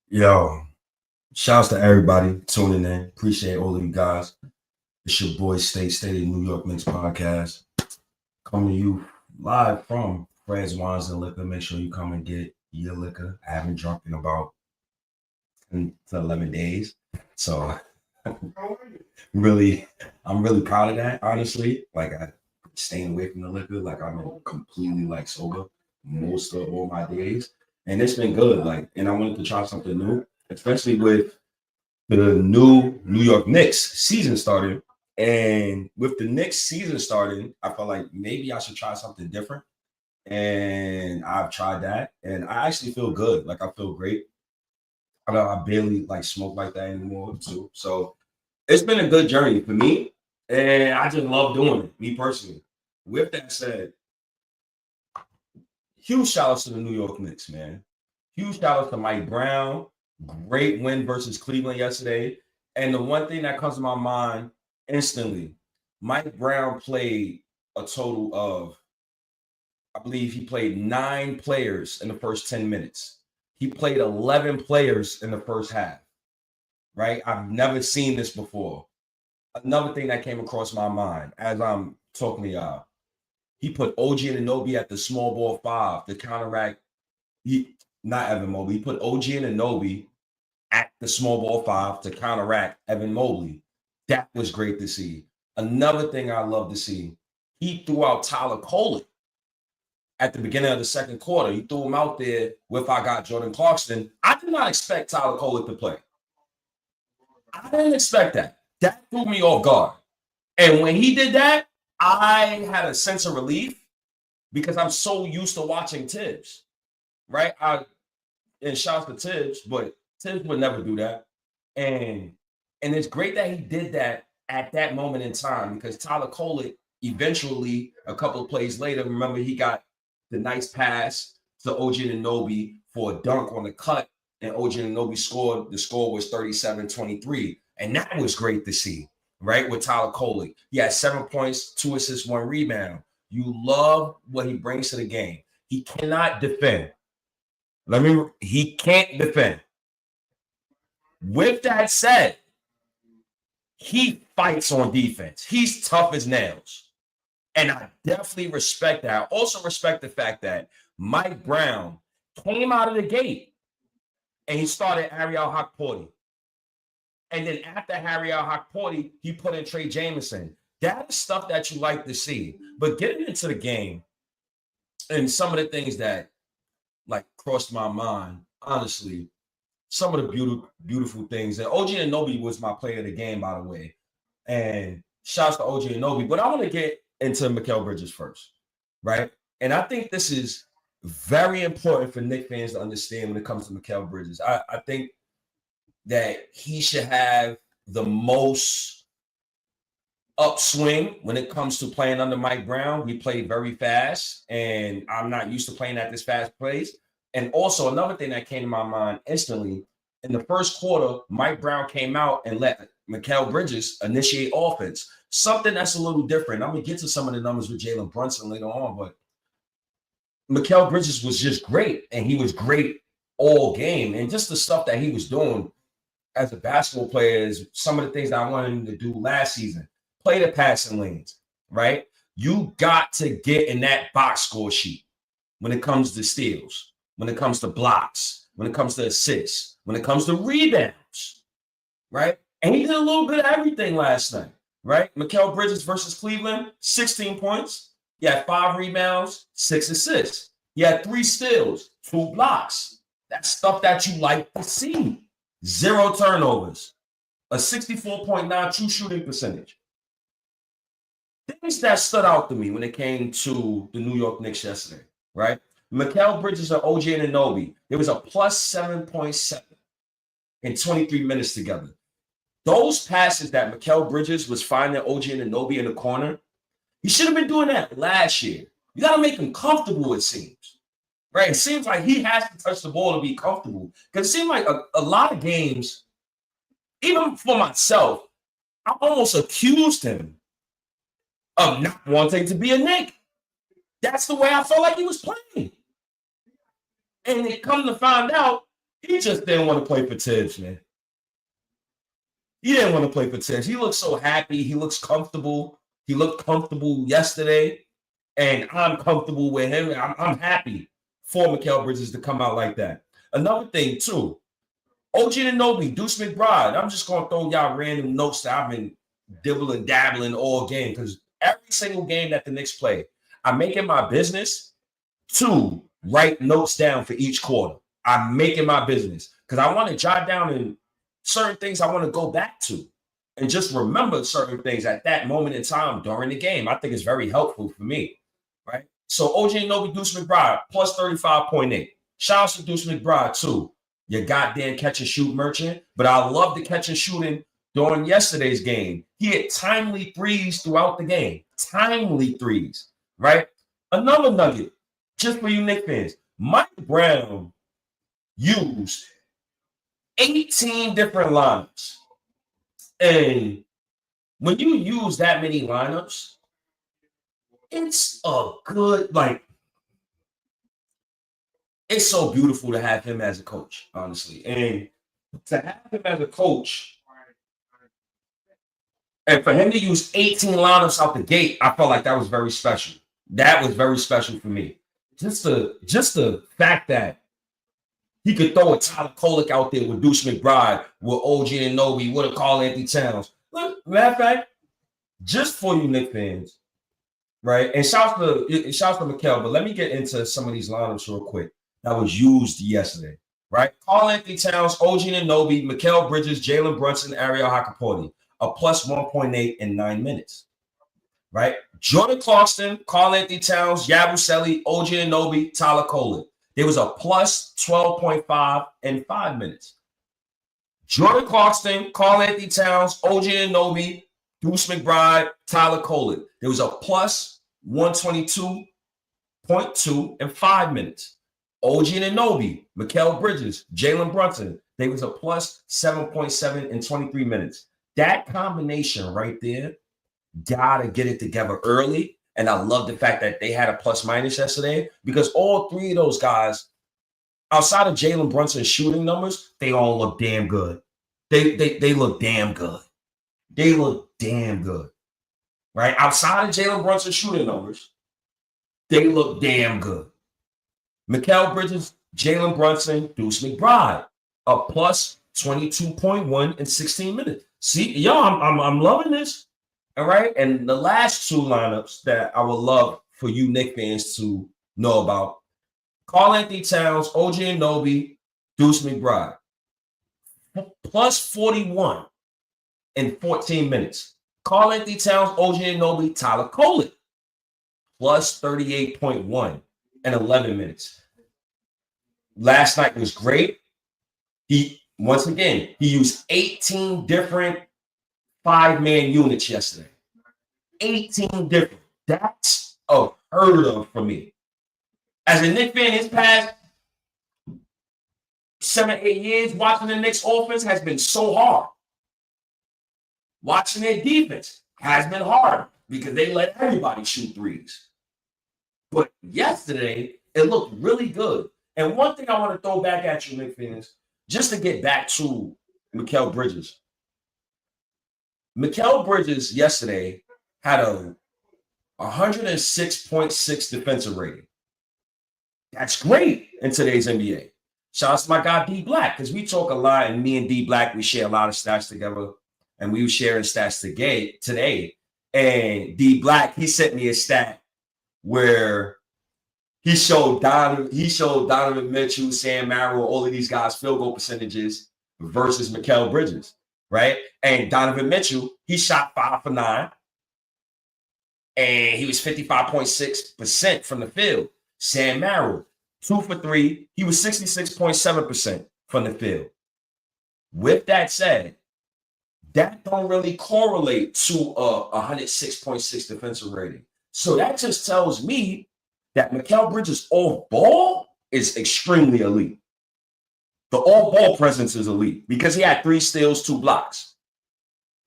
Yo, shouts to everybody tuning in. Appreciate all of you guys. It's your boy State of New York Knicks podcast. Coming to you live from Fred's Wines and Liquor. Make sure you come and get your liquor. I haven't drunk in about 10 to 11 days. So really, I'm really proud of that, honestly. Like I staying away from the liquor. Like I'm completely like sober most of all my days. And it's been good. Like, and I wanted to try something new, especially with the new New York Knicks season started. And with the Knicks season starting, I felt like maybe I should try something different. And I've tried that. And I actually feel good. Like I feel great. I know I barely like smoke like that anymore too. So it's been a good journey for me. And I just love doing it, me personally. With that said, huge shout outs to the New York Knicks, man. Huge shout out to Mike Brown. Great win versus Cleveland yesterday. And the one thing that comes to my mind instantly, Mike Brown played a total of, I believe he played 9 players in the first 10 minutes. He played 11 players in the first half, right? I've never seen this before. Another thing that came across my mind as I'm talking to y'all, he put OG Anunoby at the small ball 5 to counteract. Not Evan Mobley. He put OG Anunoby at the small ball 5 to counteract Evan Mobley. That was great to see. Another thing I love to see, he threw out Tyler Kolek at the beginning of the second quarter. He threw him out there with I got Jordan Clarkson. I did not expect Tyler Kolek to play. I didn't expect that. That threw me off guard. And when he did that, I had a sense of relief because I'm so used to watching Tibbs, right? And shouts to Tibbs, but Tibbs would never do that. And it's great that he did that at that moment in time because Tyler Kolek eventually, a couple of plays later, remember he got the nice pass to OG Anunoby for a dunk on the cut, and OG Anunoby scored. The score was 37-23. And that was great to see, right? With Tyler Kolek. He had 7 points, 2 assists, 1 rebound. You love what he brings to the game. He cannot defend. He can't defend. With that said, he fights on defense. He's tough as nails. And I definitely respect that. I also respect the fact that Mike Brown came out of the gate and he started Ariel Hakporti. And then after Ariel Hakporti, he put in Trey Jameson. That is stuff that you like to see. But getting into the game and some of the things that like crossed my mind, honestly, some of the beautiful things. And OG Anunoby was my player of the game, by the way. And shouts to OG Anunoby. But I want to get into Mikal Bridges first, right? And I think this is very important for Knicks fans to understand when it comes to Mikal Bridges. I think that he should have the most upswing when it comes to playing under Mike Brown. We played very fast, and I'm not used to playing at this fast pace. And also another thing that came to my mind instantly, in the first quarter, Mike Brown came out and let Mikal Bridges initiate offense. Something that's a little different. I'm going to get to some of the numbers with Jalen Brunson later on, but Mikal Bridges was just great, and he was great all game. And just the stuff that he was doing as a basketball player is some of the things that I wanted him to do last season. Play the passing lanes, right? You got to get in that box score sheet when it comes to steals, when it comes to blocks, when it comes to assists, when it comes to rebounds, right? And he did a little bit of everything last night, right? Mikal Bridges versus Cleveland, 16 points. He had 5 rebounds, 6 assists. He had 3 steals, 2 blocks. That's stuff that you like to see. 0 turnovers, a 64.9 true shooting percentage. Things that stood out to me when it came to the New York Knicks yesterday, right? Mikal Bridges and OG Anunoby, there was a plus 7.7 in 23 minutes together. Those passes that Mikal Bridges was finding OG Anunoby in the corner, he should have been doing that last year. You got to make him comfortable, it seems. Right? It seems like he has to touch the ball to be comfortable. Because it seemed like a lot of games, even for myself, I almost accused him of not wanting to be a Knick. That's the way I felt like he was playing. And it come to find out, He just didn't want to play for Tibbs, man. He didn't want to play for Tibbs. He looks so happy. He looks comfortable. He looked comfortable yesterday, and I'm comfortable with him. I'm happy for Mikal Bridges to come out like that. Another thing, too, OG Anunoby, Deuce McBride. I'm just going to throw y'all random notes that I've been dibbling, dabbling all game because every single game that the Knicks play, I make it my business to write notes down for each quarter. I'm making my business because I want to jot down in certain things I want to go back to and just remember certain things at that moment in time during the game. I think it's very helpful for me, right? So OG Anunoby, Deuce McBride, plus 35.8. Shout out to Deuce McBride, too. Your goddamn catch and shoot merchant. But I love the catch and shooting during yesterday's game. He had timely threes throughout the game. Timely threes, right? Another nugget, just for you Knicks fans. Mike Brown used 18 different lineups. And when you use that many lineups, it's a good, it's so beautiful to have him as a coach, honestly. And to have him as a coach, and for him to use 18 lineups out the gate, I felt like that was very special. That was very special for me. Just the fact that he could throw a Tyler Kolek out there with Deuce McBride, with OG Anunoby, with a Karl-Anthony Towns. Look, matter of fact, just for you Knicks fans, right? And shouts to Mikal, but let me get into some of these lineups real quick that was used yesterday, right? Karl-Anthony Towns, OG Anunoby, Mikal Bridges, Jalen Brunson, Ariel Hakaporti, a plus 1.8 in 9 minutes, right? Jordan Clarkson, Karl-Anthony Towns, Yabusele, OG Anunoby, Tyler Kolek. There was a plus 12.5 in 5 minutes. Jordan Clarkson, Karl-Anthony Towns, OG Anunoby, Deuce McBride, Tyler Kolek. There was a plus 122.2 in 5 minutes. OG Anunoby, Mikal Bridges, Jalen Brunson. There was a plus 7.7 in 23 minutes. That combination right there, gotta get it together early. And I love the fact that they had a plus minus yesterday because all three of those guys, outside of Jalen Brunson's shooting numbers, they all look damn good. They look damn good. They look damn good, right? Outside of Jalen Brunson's shooting numbers, they look damn good. Mikal Bridges, Jalen Brunson, Deuce McBride, a plus 22.1 in 16 minutes. See, y'all, I'm loving this. All right. And the last two lineups that I would love for you Knicks fans to know about: Karl-Anthony Towns, OG Anunoby, Deuce McBride. Plus 41 in 14 minutes. Karl-Anthony Towns, OG Anunoby, Tyler Kolek. Plus 38.1 in 11 minutes. Last night was great. He used 18 different 5-man units yesterday. 18 different. That's unheard of for me. As a Knicks fan, his past 7-8 years watching the Knicks offense has been so hard. Watching their defense has been hard because they let everybody shoot threes. But yesterday, it looked really good. And one thing I want to throw back at you, Knicks fans, just to get back to Mikal Bridges. Mikal Bridges yesterday had a 106.6 defensive rating. That's great in today's NBA. Shout out to my guy D Black, because we talk a lot, and me and D Black, we share a lot of stats together, and we were sharing stats today. And D Black, he sent me a stat where he showed Donovan Mitchell, Sam Merrill, all of these guys' field goal percentages versus Mikal Bridges. Right? And Donovan Mitchell, he shot 5 for 9. And he was 55.6% from the field. Sam Merrill, 2 for 3. He was 66.7% from the field. With that said, that don't really correlate to a 106.6 defensive rating. So that just tells me that Mikal Bridges' off-ball is extremely elite. The all-ball presence is elite because he had 3 steals, 2 blocks.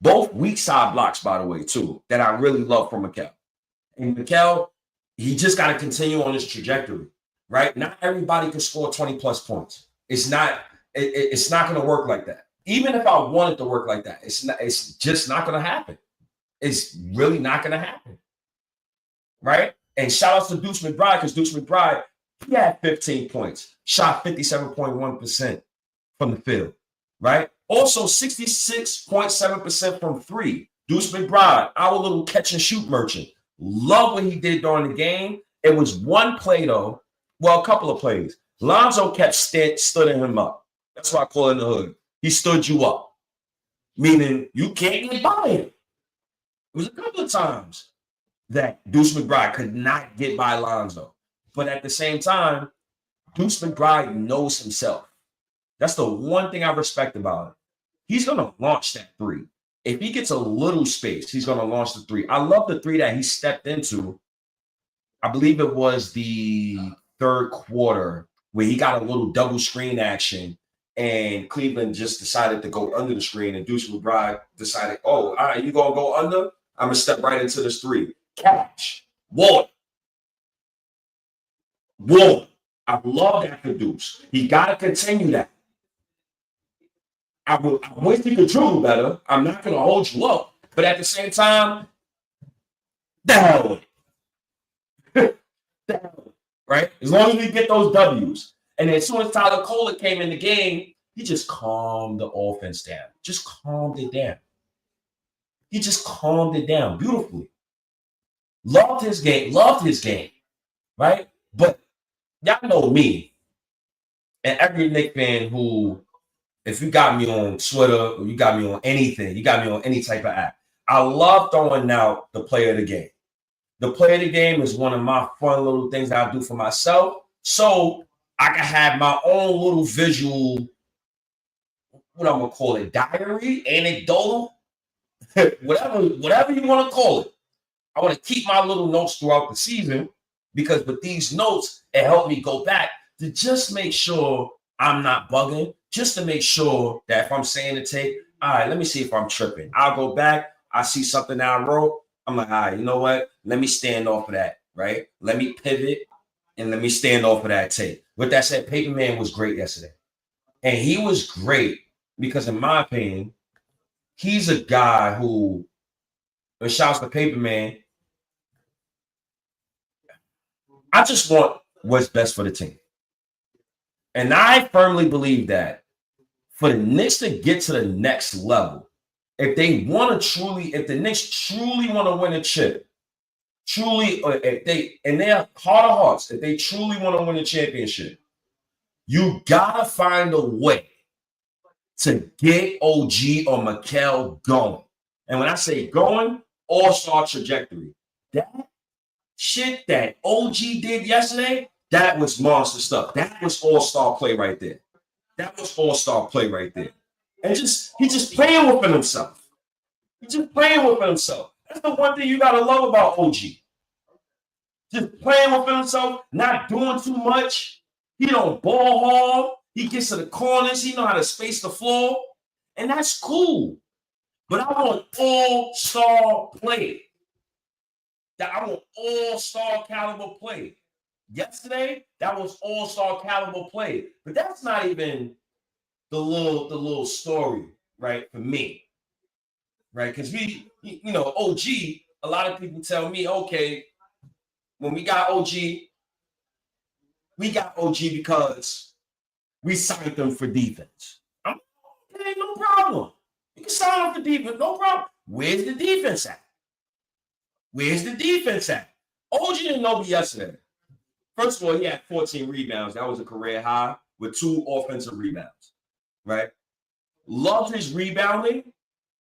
Both weak side blocks, by the way, too, that I really love from Mikal. And Mikal, he just got to continue on his trajectory, right? Not everybody can score 20-plus points. It's not It's not going to work like that. Even if I want it to work like that, it's just not going to happen. It's really not going to happen. Right? And shout out to Deuce McBride, because Deuce McBride, he had 15 points, shot 57.1% from the field, right? Also 66.7% from three. Deuce McBride, our little catch and shoot merchant. Love what he did during the game. It was one play, though. Well, a couple of plays. Lonzo kept stooding him up. That's why I call it in the hood. He stood you up, meaning you can't get by him. It was a couple of times that Deuce McBride could not get by Lonzo. But at the same time, Deuce McBride knows himself. That's the one thing I respect about him. He's going to launch that three. If he gets a little space, he's going to launch the three. I love the three that he stepped into. I believe it was the third quarter where he got a little double screen action and Cleveland just decided to go under the screen and Deuce McBride decided, oh, all right, you going to go under? I'm going to step right into this three. Catch. Water. I love that for Deuce. He got to continue that. I wish he could dribble better. I'm not going to hold you up. But at the same time, the hell with it. Right? As long as we get those W's. And as soon as Tyler Kohler came in the game, he just calmed the offense down. Just calmed it down. He just calmed it down beautifully. Loved his game. Right? But y'all know me. And every Knicks fan who, if you got me on Twitter or you got me on anything, you got me on any type of app, I love throwing out the play of the game. The play of the game is one of my fun little things that I do for myself. So I can have my own little visual, what I'm going to call it, diary, anecdotal, whatever you want to call it. I want to keep my little notes throughout the season because with these notes, it helped me go back to just make sure I'm not bugging, just to make sure that if I'm saying the tape, all right, let me see if I'm tripping. I'll go back. I see something that I wrote. I'm like, all right, you know what? Let me stand off of that, right? Let me pivot and let me stand off of that tape. With that said, Paper Man was great yesterday. And he was great because, in my opinion, he's a guy who, and shouts to Paper Man, I just want what's best for the team. And I firmly believe that for the Knicks to get to the next level, if the Knicks truly want to win a chip, if they, in their heart of hearts, if they truly want to win a championship, you gotta find a way to get OG or Mikal going. And when I say going, all-star trajectory. That shit that OG did yesterday, that was monster stuff. That was all-star play right there. And he's just playing within himself. That's the one thing you gotta love about OG. Just playing within himself, not doing too much. He don't ball hard. He gets to the corners. He know how to space the floor. And that's cool. But I want all-star play. I want all-star caliber play. Yesterday, that was all-star caliber play. But that's not even the little story, right, for me. Right? Because OG, a lot of people tell me, okay, when we got OG because we signed them for defense. Okay, no problem. You can sign them for defense, no problem. Where's the defense at? OG Anunoby yesterday. First of all, he had 14 rebounds. That was a career high with 2 offensive rebounds, right? Loved his rebounding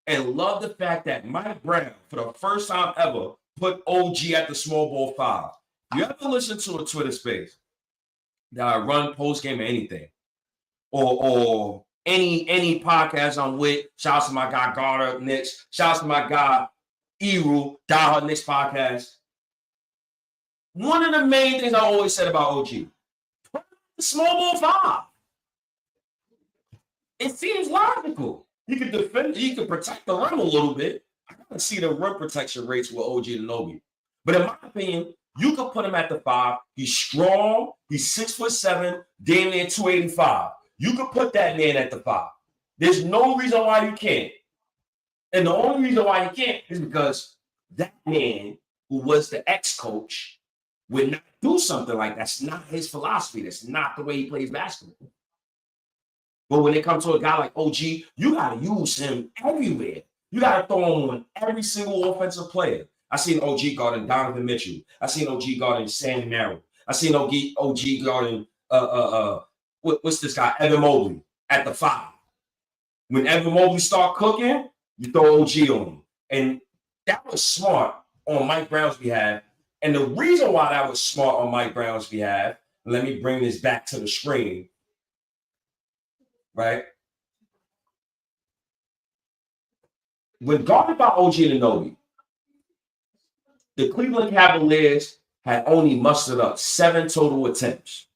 and loved the fact that Mike Brown, for the first time ever, put OG at the small ball 5. You ever listen to a Twitter space that I run post game or anything, or any podcast I'm with? Shouts to my guy Garter Knicks. Shouts to my guy Eru Die Knicks podcast. One of the main things I always said about OG: put the small ball 5. It seems logical. He could defend. He could protect the rim a little bit. I gotta see the rim protection rates with OG Anunoby. But in my opinion, you could put him at the 5. He's strong. He's 6'7", damn near 285. You could put that man at the 5. There's no reason why you can't. And the only reason why you can't is because that man who was the ex-coach would not do something like that. That's not his philosophy. That's not the way he plays basketball. But when it comes to a guy like OG, you got to use him everywhere. You got to throw him on every single offensive player. I seen OG guarding Donovan Mitchell. I seen OG guarding Sam Merrill. I seen OG guarding what's this guy? Evan Mobley at the 5. When Evan Mobley start cooking, you throw OG on him. And that was smart on Mike Brown's behalf. And the reason why that was smart on Mike Brown's behalf, let me bring this back to the screen, right? When guarded by OG Anunoby, the Cleveland Cavaliers had only mustered up 7 total attempts.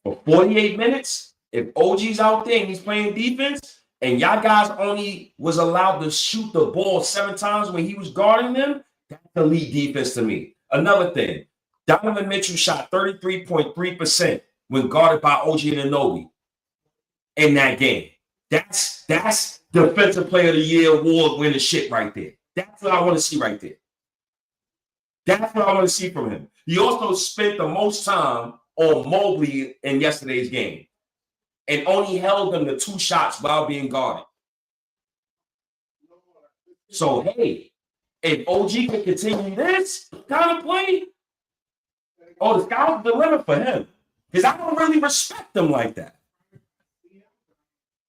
For 48 minutes, if OG's out there and he's playing defense, and y'all guys only was allowed to shoot the ball 7 times when he was guarding them, that's elite defense to me. Another thing, Donovan Mitchell shot 33.3% when guarded by OG Anunoby in that game. That's Defensive Player of the Year award winning shit right there. That's what I want to see right there. That's what I want to see from him. He also spent the most time on Mobley in yesterday's game and only held them to 2 shots while being guarded. So, hey, if OG can continue this kind of play, the sky's the limit for him. Because I don't really respect him like that.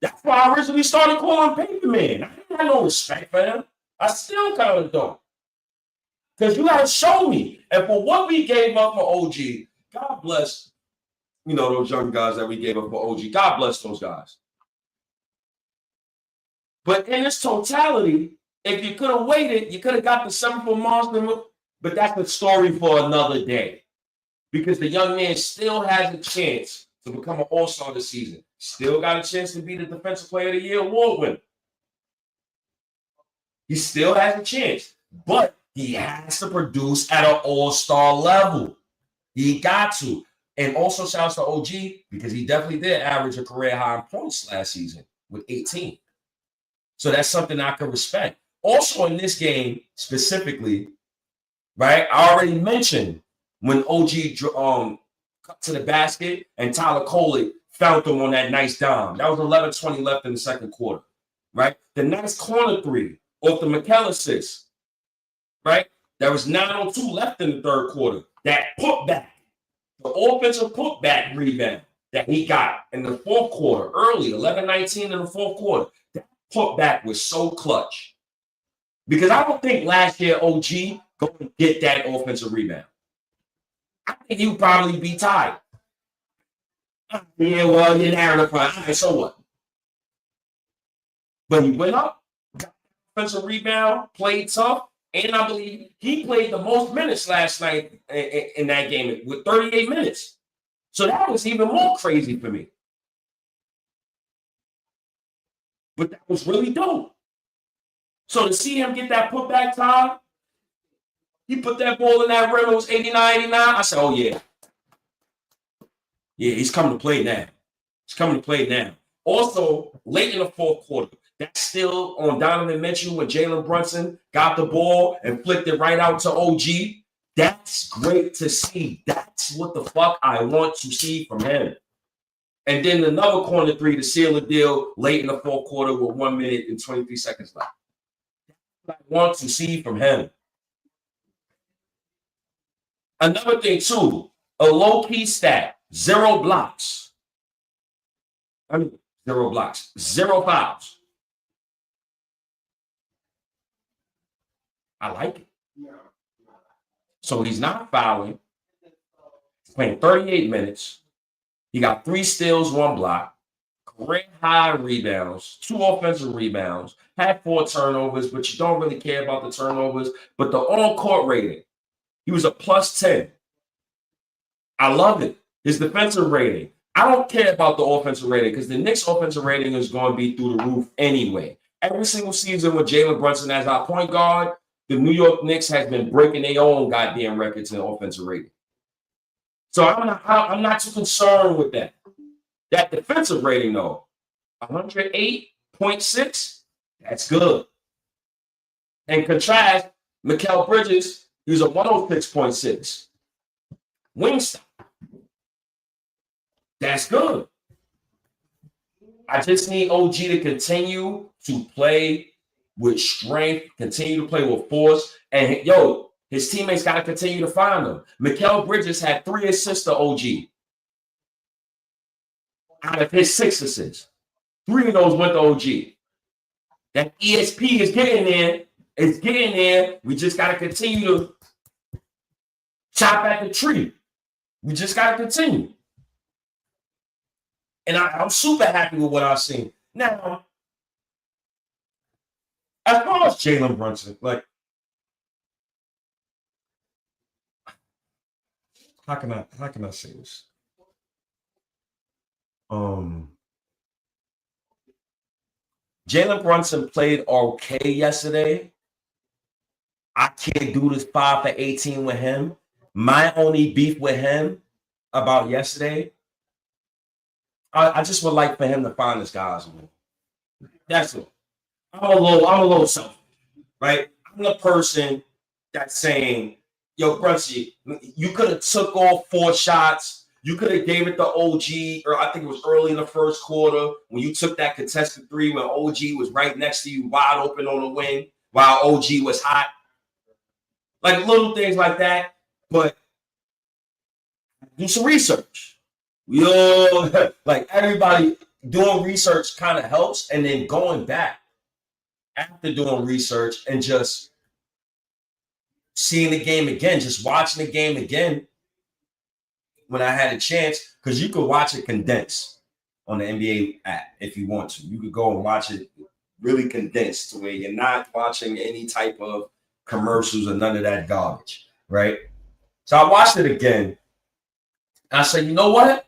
That's why I originally started calling Paper Man. I didn't have no respect for him. I still kind of don't. Because you got to show me. And for what we gave up for OG, God bless, those young guys that we gave up for OG. God bless those guys. But in its totality, if you could have waited, you could have got the 7-foot monster. But that's the story for another day. Because the young man still has a chance to become an all-star this season. Still got a chance to be the Defensive Player of the Year award winner. He still has a chance. But he has to produce at an all-star level. He got to. And also shouts to OG because he definitely did average a career high in points last season with 18. So that's something I can respect. Also in this game specifically, right, I already mentioned when OG cut to the basket and Tyler Kolek found him on that nice dime. That was 11:20 left in the second quarter, right? The nice corner 3 off the McKell, right? There was 9:02 left in the third quarter. That putback, the offensive putback rebound that he got in the fourth quarter, early, 11:19 in the fourth quarter. That putback was so clutch. Because I don't think last year OG going to get that offensive rebound. I think he would probably be tied. Yeah, well, you didn't have enough fun. All right, so what? But he went up, got offensive rebound, played tough, and I believe he played the most minutes last night in that game with 38 minutes. So that was even more crazy for me. But that was really dope. So to see him get that putback time, he put that ball in that rim, it was 89. I said, oh, yeah. Yeah, he's coming to play now. He's coming to play now. Also, late in the fourth quarter, that's still on Donovan Mitchell when Jalen Brunson got the ball and flicked it right out to OG. That's great to see. That's what the fuck I want to see from him. And then another corner 3 to seal the deal late in the fourth quarter with 1 minute and 23 seconds left. That's what I want to see from him. Another thing, too, a low-key stat, 0 blocks. 0 blocks, 0 fouls. I like it. So he's not fouling. He's playing 38 minutes. He got 3 steals, 1 block, career high rebounds, 2 offensive rebounds, had 4 turnovers, but you don't really care about the turnovers. But the on-court rating, he was a +10. I love it. His defensive rating. I don't care about the offensive rating because the Knicks' offensive rating is going to be through the roof anyway. Every single season with Jalen Brunson as our point guard, the New York Knicks has been breaking their own goddamn records in offensive rating. So I'm not too concerned with that. That defensive rating, though, 108.6, that's good. In contrast, Mikal Bridges, he was a 106.6. Wingstop, that's good. I just need OG to continue to play with strength, continue to play with force, and his teammates got to continue to find him. Mikal Bridges had 3 assists to OG out of his 6 assists. 3 of those went to OG. That ESP is getting there. It's getting there. We just got to continue to chop at the tree. We just got to continue. And I'm super happy with what I've seen. Now, as far as Jalen Brunson, like, how can I say this? Jalen Brunson played okay yesterday. I can't do this 5 for 18 with him. My only beef with him about yesterday, I just would like for him to find his guys. Man. That's it. I'm a little selfish, right? I'm the person that's saying, yo, Brunson, you could have took off 4 shots. You could have gave it to OG, or I think it was early in the first quarter when you took that contested 3 when OG was right next to you, wide open on the wing, while OG was hot. Like little things like that, but do some research. Like everybody doing research kind of helps, and then going back after doing research and just seeing the game again, just watching the game again when I had a chance, because you could watch it condensed on the NBA app if you want to. You could go and watch it really condensed to where you're not watching any type of commercials or none of that garbage, right? So I watched it again. And I said, you know what?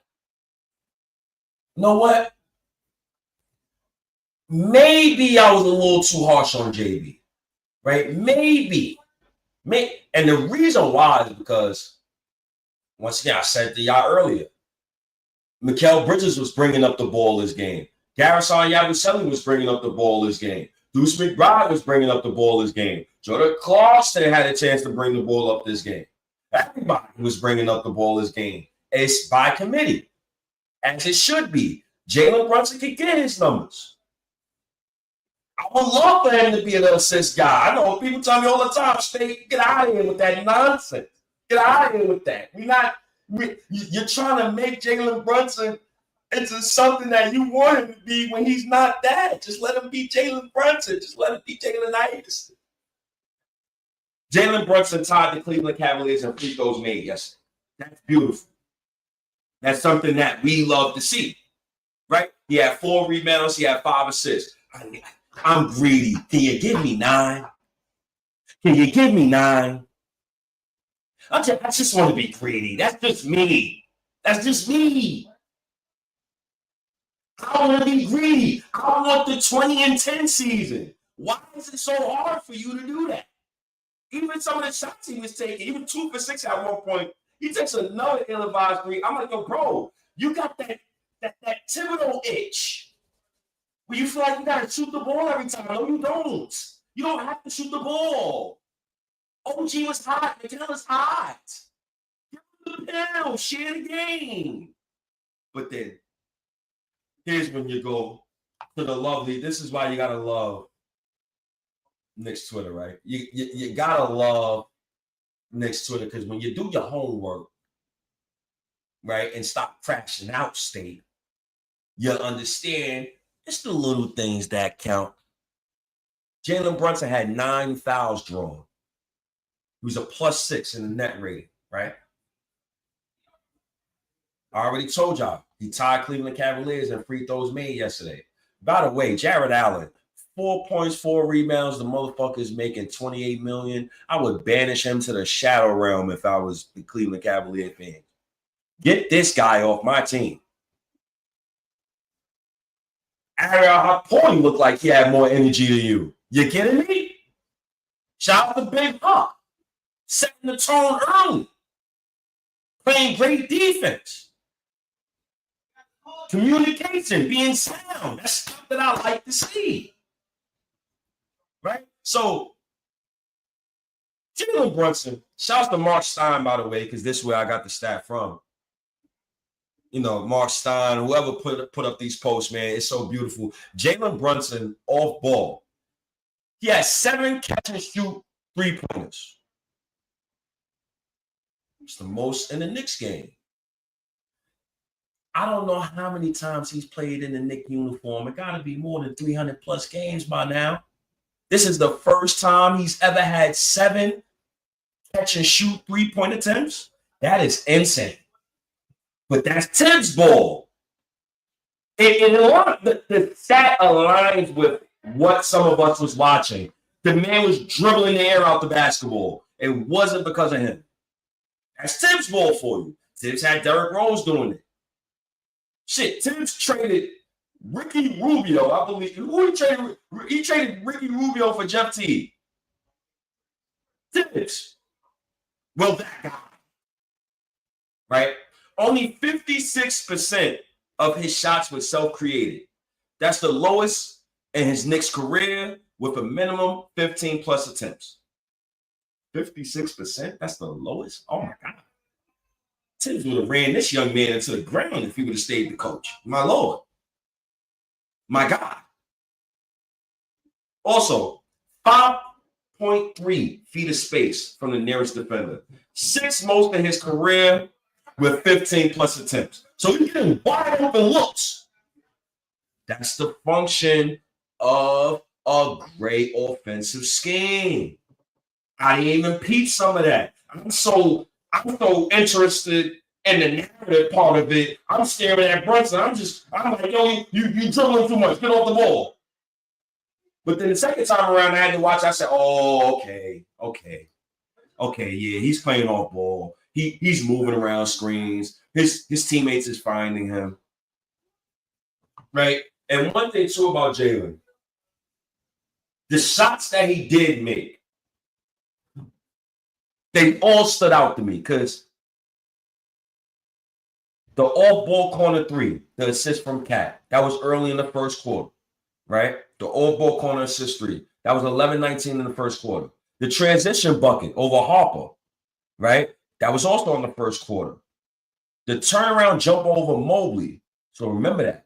Maybe I was a little too harsh on JB, right? Maybe. And the reason why is because, once again, I said to y'all earlier, Mikal Bridges was bringing up the ball this game. Garrison Yabusele was bringing up the ball this game. Deuce McBride was bringing up the ball this game. Jordan Clarkson had a chance to bring the ball up this game. Everybody was bringing up the ball this game. It's by committee, as it should be. Jalen Brunson can get his numbers. I would love for him to be an assist guy. I know people tell me all the time, "Stay, get out of here with that nonsense. Get out of here with that." You're trying to make Jalen Brunson into something that you want him to be when he's not that. Just let him be Jalen Brunson. Just let him be Jalen Iverson. Jalen Brunson tied the Cleveland Cavaliers in free throws made yesterday. That's beautiful. That's something that we love to see, right? He had 4 rebounds. He had 5 assists. I'm greedy. Can you give me 9? Can you give me 9? I just want to be greedy. That's just me. I want to be greedy. I want the 20 and 10 season. Why is it so hard for you to do that? Even some of the shots he was taking, even 2 for 6 at one point, he takes another ill-advised 3. I'm like, yo, bro, you got that Thibodeau itch where you feel like you got to shoot the ball every time. No, you don't. You don't have to shoot the ball. OG was hot. Mikal is hot. Give him the pound. Share the game. But then, here's when you go to the lovely. This is why you got to love Knicks Twitter, right? You got to love Knicks Twitter, because when you do your homework, right, and stop crashing out state, you understand it's the little things that count. Jalen Brunson had 9 fouls drawn. He was a +6 in the net rating, right? I already told y'all, he tied Cleveland Cavaliers in free throws made yesterday. By the way, Jared Allen, 4 points, 4 rebounds. The motherfucker's making $28 million. I would banish him to the shadow realm if I was the Cleveland Cavalier fan. Get this guy off my team. Ariel Hapoy looked like he had more energy than you. You kidding me? Shout out to Big Huck. Setting the tone early. playing great defense, communication, being sound. That's stuff that I like to see. Right? So, Jalen Brunson, shouts to Mark Stein, by the way, because this is where I got the stat from. You know, Mark Stein, whoever put up these posts, man, it's so beautiful. Jalen Brunson off ball. He has 7 catch and shoot 3-pointers. It's the most in the Knicks game. I don't know how many times he's played in the Knicks uniform. It got to be more than 300 plus games by now. This is the first time he's ever had 7 catch and shoot 3-point attempts. That is insane. But that's Tibbs ball. The stat aligns with what some of us was watching. The man was dribbling the air out the basketball. It wasn't because of him. That's Tibbs ball for you. Tibbs had Derrick Rose doing it. Shit, Tibbs traded Ricky Rubio, I believe. Who he traded? He traded Ricky Rubio for Jeff Teague. Tibbs. Well, that guy. Right? Only 56% of his shots were self-created. That's the lowest in his Knicks career with a minimum 15 plus attempts. 56%? That's the lowest? Oh my God. Tibbs would have ran this young man into the ground if he would have stayed the coach. My Lord. My God. Also, 5.3 feet of space from the nearest defender. 6th most in his career with 15 plus attempts. So he's getting wide open looks. That's the function of a great offensive scheme. I didn't even peep some of that. I'm so interested in the narrative part of it. I'm staring at Brunson. I'm like, yo, you dribbling too much. Get off the ball. But then the second time around, I had to watch. I said, oh, okay, yeah, he's playing off ball. He's moving around screens. His teammates is finding him. Right? And one thing, too, about Jalen, the shots that he did make, they all stood out to me because the off-ball corner 3, the assist from Cat, that was early in the first quarter, right? The off-ball corner assist 3, that was 11-19 in the first quarter. The transition bucket over Harper, right? That was also in the first quarter. The turnaround jump over Mobley. So remember that.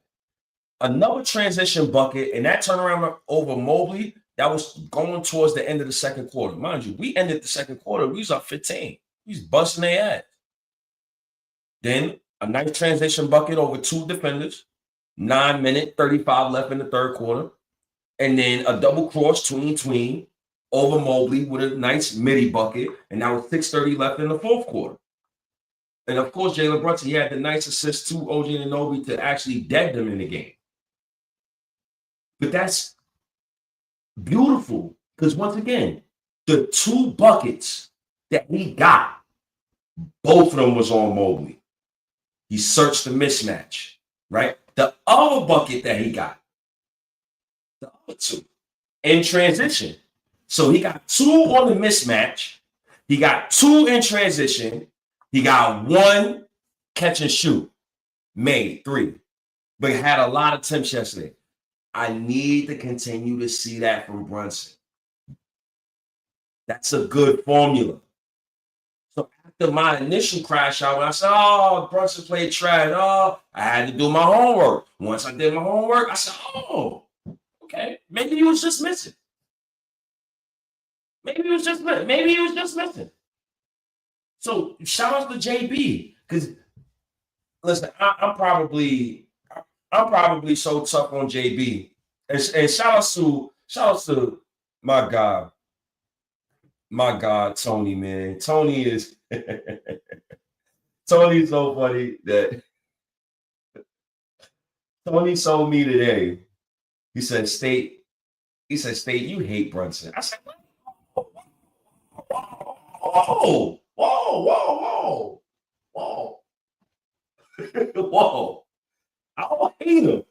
Another transition bucket, and that turnaround over Mobley, that was going towards the end of the second quarter. Mind you, we ended the second quarter. We was up 15. We was busting their ass. Then a nice transition bucket over 2 defenders. 9 minutes, 35 left in the third quarter. And then a double cross tween over Mobley with a nice midi bucket. And that was 6:30 left in the fourth quarter. And of course, Jalen Brunson, he had the nice assist to OG Anunoby to actually dead them in the game. But that's beautiful because once again, the 2 buckets that he got, both of them was on Mobley. He searched the mismatch, right? The other bucket that he got, the other 2 in transition. So he got 2 on the mismatch. He got 2 in transition. He got 1 catch and shoot, made 3, but had a lot of attempts yesterday. I need to continue to see that from Brunson. That's a good formula. So after my initial crash out, when I said, oh, Brunson played trash, oh, I had to do my homework. Once I did my homework, I said, oh, okay, maybe he was just missing. Maybe he was just missing. So shout out to JB because listen, I'm probably so tough on JB, and shout out to my God, Tony, man. Tony is Tony's so funny that Tony told me today. He said, State, you hate Brunson. I said, whoa. Whoa. I don't hate him.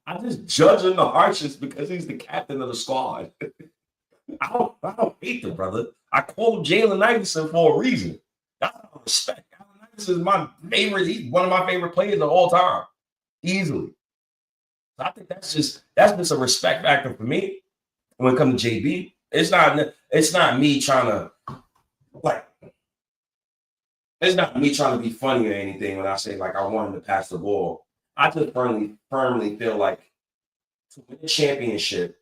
I just judge him the harshest because he's the captain of the squad. I don't hate the brother. I call him Jalen Iverson for a reason. That's respect. This is my favorite. He's one of my favorite players of all time, easily. So I think that's just a respect factor for me when it comes to JB. It's not me trying to like. It's not me trying to be funny or anything when I say like I want him to pass the ball. I just firmly feel like to win a championship,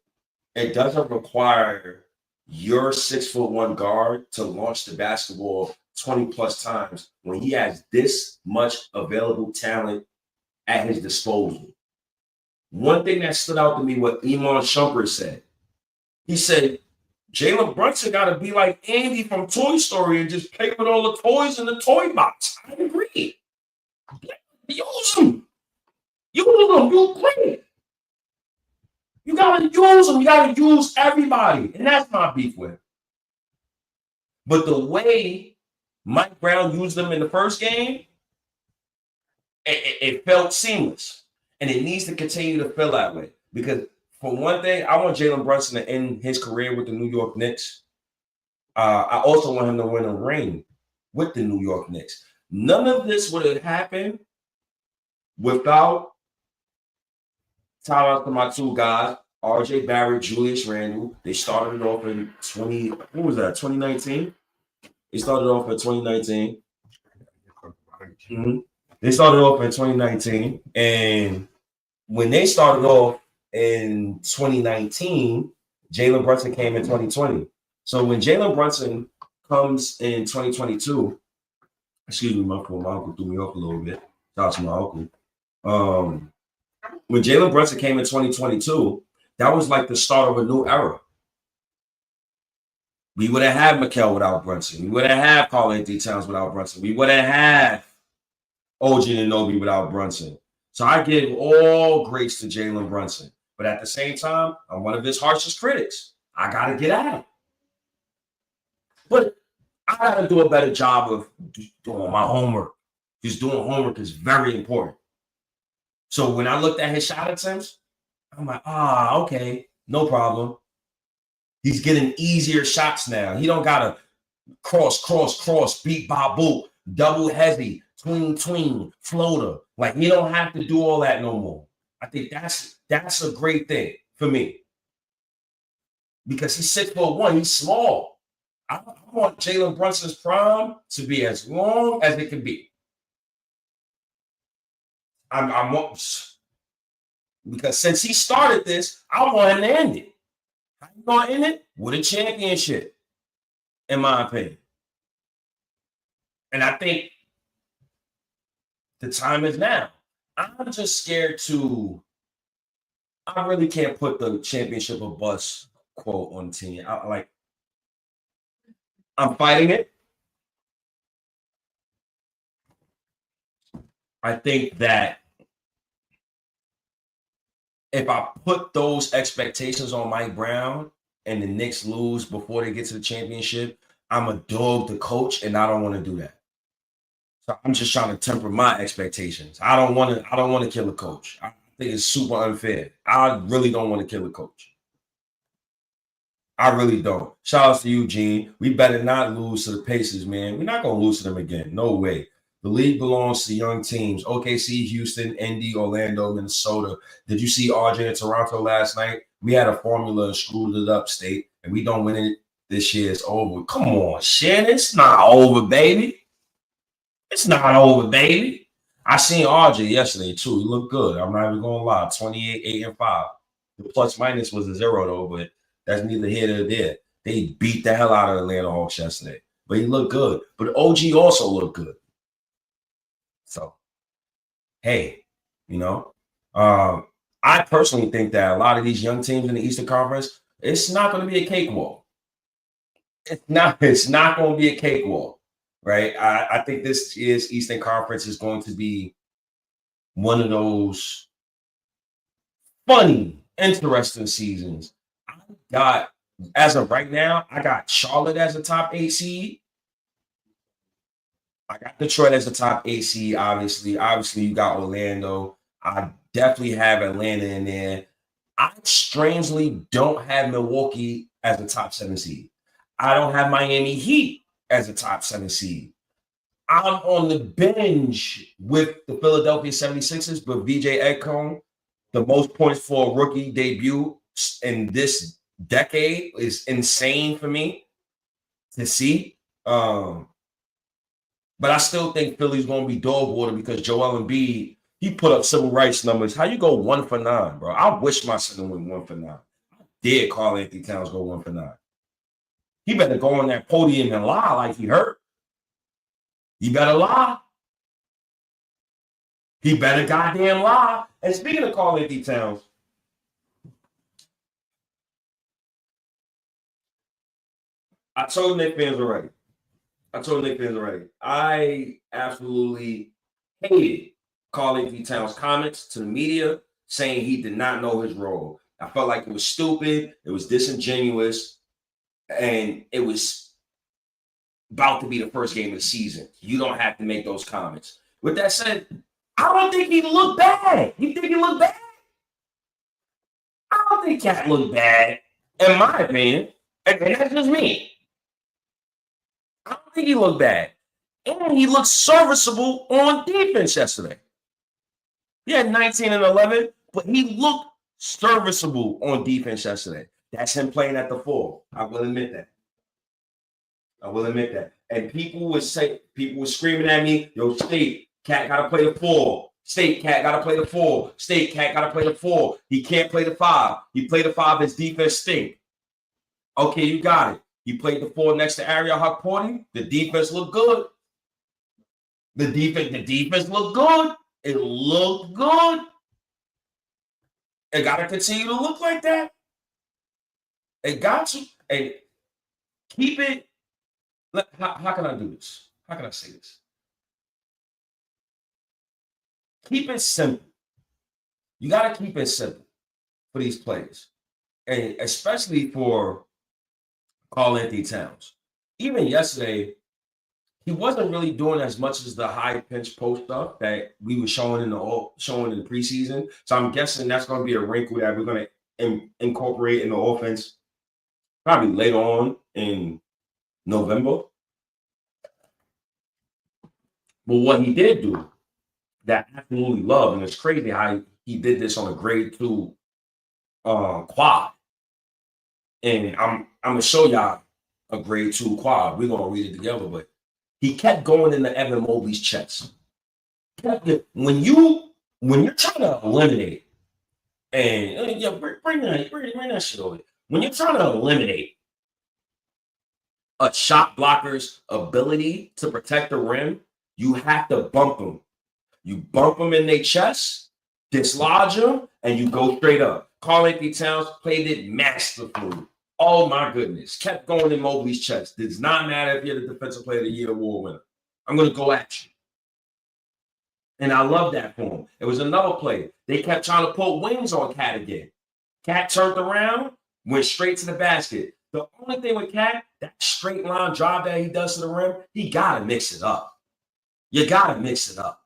it doesn't require your 6'1" guard to launch the basketball 20 plus times when he has this much available talent at his disposal. One thing that stood out to me, what Iman Shumpert said, he said, Jalen Brunson got to be like Andy from Toy Story and just play with all the toys in the toy box. I agree. Use them. You're great. You got to use them. You got to use everybody. And that's my beef with. But the way Mike Brown used them in the first game, it felt seamless. And it needs to continue to feel that way. Because for one thing, I want Jalen Brunson to end his career with the New York Knicks. I also want him to win a ring with the New York Knicks. None of this would have happened without, shout out to my two guys, RJ Barrett, Julius Randle. They started it off in 2019? They started off in 2019. Mm-hmm. They started off in 2019. And when they started off in 2019, Jalen Brunson came in 2020. So when Jalen Brunson comes in 2022, excuse me, my uncle threw me off a little bit. Shout out to my uncle. When Jalen Brunson came in 2022, that was like the start of a new era. We would have had Mikal without Brunson. We would have had Karl-Anthony Towns without Brunson. We would have had OG Anunoby without Brunson. So I give all grace to Jalen Brunson. But at the same time, I'm one of his harshest critics. I got to get at him. But I got to do a better job of doing my homework. Just doing homework is very important. So when I looked at his shot attempts, I'm like, okay, no problem. He's getting easier shots now. He don't got to cross, beat, bop, boot, double heavy, tween, floater. Like, he don't have to do all that no more. I think that's a great thing for me. Because he's 6'1", he's small. I want Jalen Brunson's prime to be as long as it can be. I want, because since he started this, I want him to end it. How you going to end it? With a championship, in my opinion. And I think the time is now. I'm just scared I really can't put the championship or bust quote on the team. I'm fighting it. I think that if I put those expectations on Mike Brown and the Knicks lose before they get to the championship, I'm a dog to coach, and I don't want to do that. So I'm just trying to temper my expectations. I don't want to kill a coach. I think it's super unfair. I really don't want to kill a coach. I really don't. Shout out to Eugene. We better not lose to the Pacers, man. We're not going to lose to them again. No way. The league belongs to young teams. OKC, Houston, Indy, Orlando, Minnesota. Did you see RJ in Toronto last night? We had a formula and screwed it up, State, and we don't win it this year. It's over. Come on, Shannon. It's not over, baby. It's not over, baby. I seen RJ yesterday, too. He looked good. I'm not even going to lie. 28, 8, and 5. The plus minus was a 0, though, but that's neither here nor there. They beat the hell out of Atlanta Hawks yesterday. But he looked good. But OG also looked good. So, hey, I personally think that a lot of these young teams in the Eastern Conference, it's not going to be a cakewalk. It's not going to be a cakewalk, right? I think this year's Eastern Conference is going to be one of those funny, interesting seasons. As of right now, I got Charlotte as a top 8 seed. I got Detroit as a top 8 seed, obviously. Obviously, you got Orlando. I definitely have Atlanta in there. I strangely don't have Milwaukee as a top 7 seed. I don't have Miami Heat as a top 7 seed. I'm on the bench with the Philadelphia 76ers, but VJ Edgecombe, the most points for a rookie debut in this decade is insane for me to see. But I still think Philly's going to be dog water because Joel Embiid, he put up civil rights numbers. How you go 1 for 9, bro? I wish my son went 1 for 9. Did Karl Anthony Towns go 1 for 9? He better go on that podium and lie like he hurt. He better lie. He better goddamn lie. And speaking of Karl Anthony Towns, I told Knicks fans already. I absolutely hated Karl Anthony Towns' comments to the media saying he did not know his role. I felt like it was stupid. It was disingenuous. And it was about to be the first game of the season. You don't have to make those comments. With that said, I don't think he looked bad. You think he looked bad? I don't think Cat looked bad, in my opinion. And that's just me. I don't think he looked bad. And he looked serviceable on defense yesterday. He had 19 and 11, but he looked serviceable on defense yesterday. That's him playing at the 4. I will admit that. And people were screaming at me, yo, State, Cat got to play the 4. State, Cat got to play the 4. State, Cat got to play the 4. He can't play the 5. He played the 5, his defense stink. Okay, you got it. He played the 4 next to Ariel Hukporti. The defense looked good. The defense looked good. It looked good. It got to continue to look like that. It got to. And keep it. How can I do this? How can I say this? Keep it simple. You got to keep it simple for these players. And especially for Karl Anthony Towns. Even yesterday, he wasn't really doing as much as the high pinch post stuff that we were showing in the preseason. So I'm guessing that's going to be a wrinkle that we're going to incorporate in the offense probably later on in November. But what he did do that I absolutely love, and it's crazy how he did this on a grade 2 quad. And I'm gonna show y'all a grade 2 quad. We're gonna read it together, but he kept going into Evan Mobley's chest. When you're trying to eliminate, and yeah, bring that shit over. When you're trying to eliminate a shot blocker's ability to protect the rim, you have to bump them. You bump them in their chest, dislodge them, and you go straight up. Karl Anthony Towns played it masterfully. Oh my goodness. Kept going in Mobley's chest. Does not matter if you're the Defensive Player of the Year award winner. I'm going to go at you. And I love that for him. It was another play. They kept trying to put wings on Cat again. Cat turned around, went straight to the basket. The only thing with Cat, that straight line drive that he does to the rim, he got to mix it up. You got to mix it up.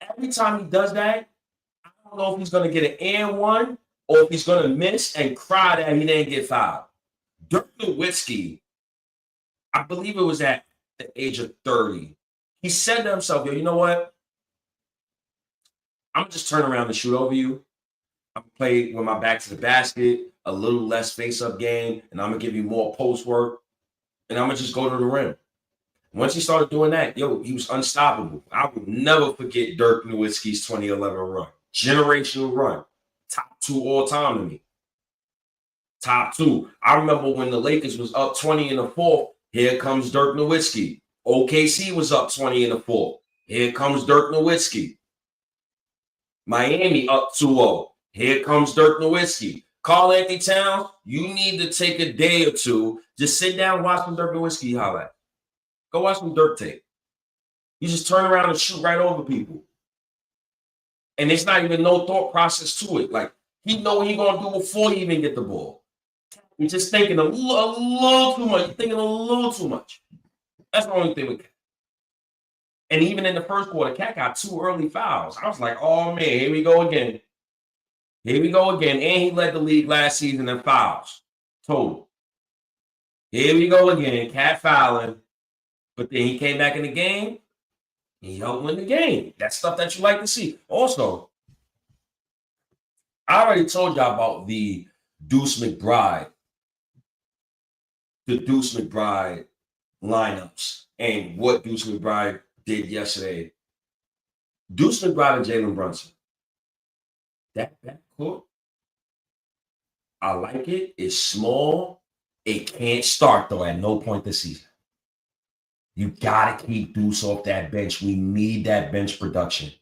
Every time he does that, I don't know if he's going to get an and one or if he's going to miss and cry that he didn't get fouled. Dirk Nowitzki, I believe it was at the age of 30, he said to himself, yo, you know what? I'm going to just turn around and shoot over you. I'm going to play with my back to the basket, a little less face-up game, and I'm going to give you more post work, and I'm going to just go to the rim. Once he started doing that, he was unstoppable. I would never forget Dirk Nowitzki's 2011 run. Generational run. Top 2 all time to me. Top 2. I remember when the Lakers was up 20 in the 4th, here comes Dirk Nowitzki. OKC was up 20 in the 4th. Here comes Dirk Nowitzki. Miami up 2-0. Here comes Dirk Nowitzki. Karl Anthony Towns, you need to take a day or two. Just sit down and watch some Dirk Nowitzki highlight. Go watch some Dirk tape. You just turn around and shoot right over people. And there's not even no thought process to it. Like, he know what he's going to do before he even get the ball. You're just thinking a little too much. You're thinking a little too much. That's the only thing with Cat. And even in the first quarter, Cat got 2 early fouls. I was like, oh, man, here we go again. Here we go again. And he led the league last season in fouls. Total. Here we go again. Cat fouling. But then he came back in the game. He helped win the game. That's stuff that you like to see. Also, I already told y'all about the Deuce McBride lineups and what Deuce McBride did yesterday. Deuce McBride and Jalen Brunson. That court, I like it. It's small. It can't start, though, at no point this season. You got to keep Deuce off that bench. We need that bench production.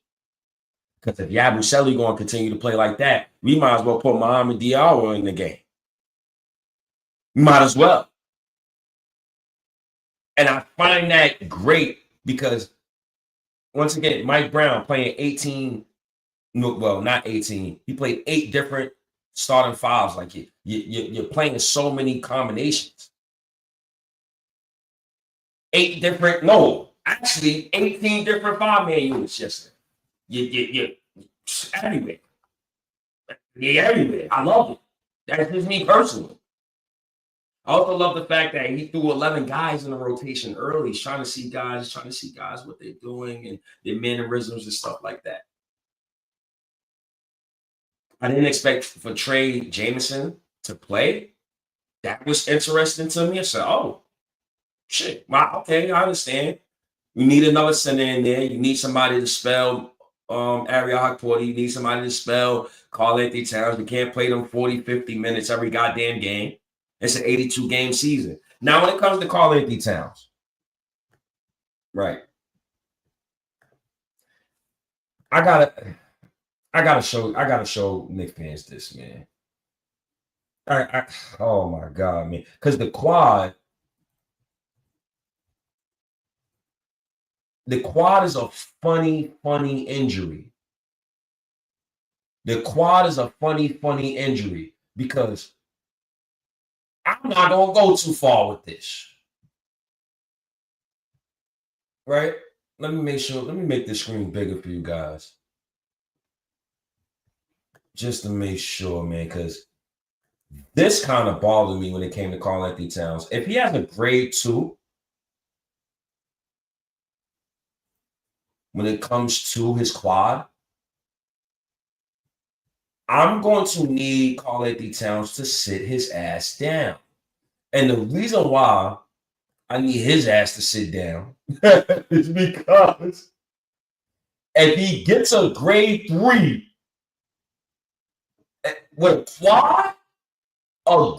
Because if Yabusele going to continue to play like that, we might as well put Muhammad Diallo in the game. We might as well. And I find that great because, once again, Mike Brown playing 18, well, not 18. He played 8 different starting fives. Like you're playing so many combinations. 18 different five-man units yesterday. You everywhere. Yeah, everywhere. I love it. That's just me personally. I also love the fact that he threw 11 guys in the rotation early. He's trying to see guys what they're doing and their mannerisms and stuff like that. I didn't expect for Trey Jameson to play. That was interesting to me. I said, oh, shit. Wow, okay, I understand. You need another center in there. You need somebody to spell Ariel Hawkporter. You need somebody to spell Karl-Anthony Towns. We can't play them 40, 50 minutes every goddamn game. It's an 82-game season. Now, when it comes to Karl-Anthony Towns, right? I gotta show Knicks fans this, man. Oh my God, man. Because the quad is a funny injury. The quad is a funny injury because I'm not gonna go too far with this. Right? Let me make this screen bigger for you guys. Just to make sure, man, because this kind of bothered me when it came to Karl-Anthony Towns. If he has a grade 2, when it comes to his quad, I'm going to need Karl-Anthony Towns to sit his ass down. And the reason why I need his ass to sit down is because if he gets a grade 3 with a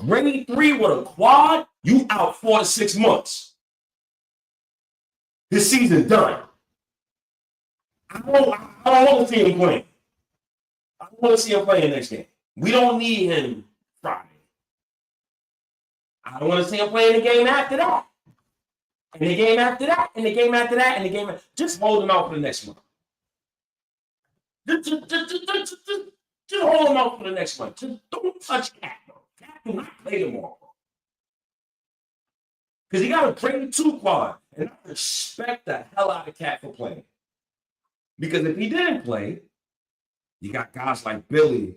grade 3 with a quad, you out 4 to 6 months. His season done. I don't want to see him playing. I don't want to see him playing next game. We don't need him Friday. I don't want to see him playing the game after that. And the game after that, and the game after that, and the game. Just hold him out for the next one. Just hold him out for the next one. Just don't touch Cat, bro. Cat do not play tomorrow. Because he got a grade 2 quad. And I respect the hell out of Cat for playing. Because if he didn't play, you got guys like Billy,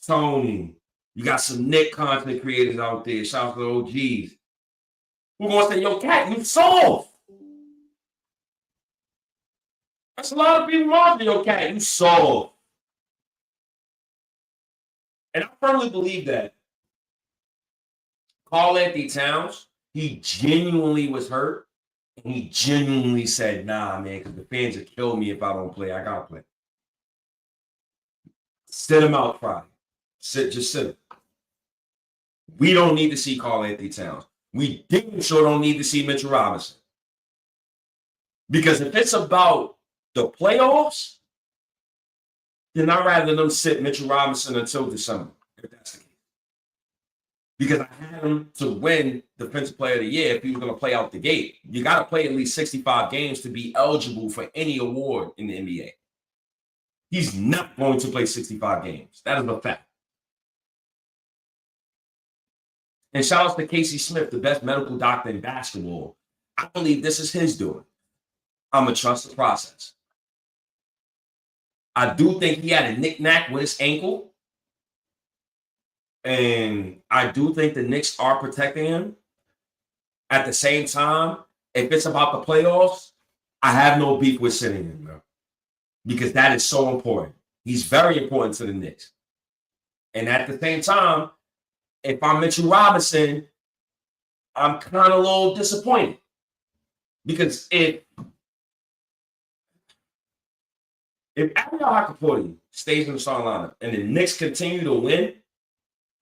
Tony. You got some Knicks content creators out there. Shout out to the OGs. We're going to say, yo, Cat, you soft. That's a lot of people watching, yo, Cat, you soft. And I firmly believe that Karl-Anthony Towns, he genuinely was hurt. And he genuinely said, nah, man, because the fans will kill me if I don't play. I got to play. Sit him out Friday. Just sit him. We don't need to see Karl-Anthony Towns. We damn sure don't need to see Mitchell Robinson. Because if it's about the playoffs, then I'd rather them sit Mitchell Robinson until December, if that's the case. Because I had him to win Defensive Player of the Year if he was going to play out the gate. You got to play at least 65 games to be eligible for any award in the NBA. He's not going to play 65 games. That is a fact. And shout out to Casey Smith, the best medical doctor in basketball. I believe this is his doing. I'm going to trust the process. I do think he had a knick-knack with his ankle. And I do think the Knicks are protecting him. At the same time, If it's about the playoffs, I have no beef with sitting him, bro, because that is so important. He's very important to the Knicks. And at the same time, if I'm Mitchell Robinson, I'm kind of a little disappointed because if Anunoby stays in the starting lineup and the Knicks continue to win,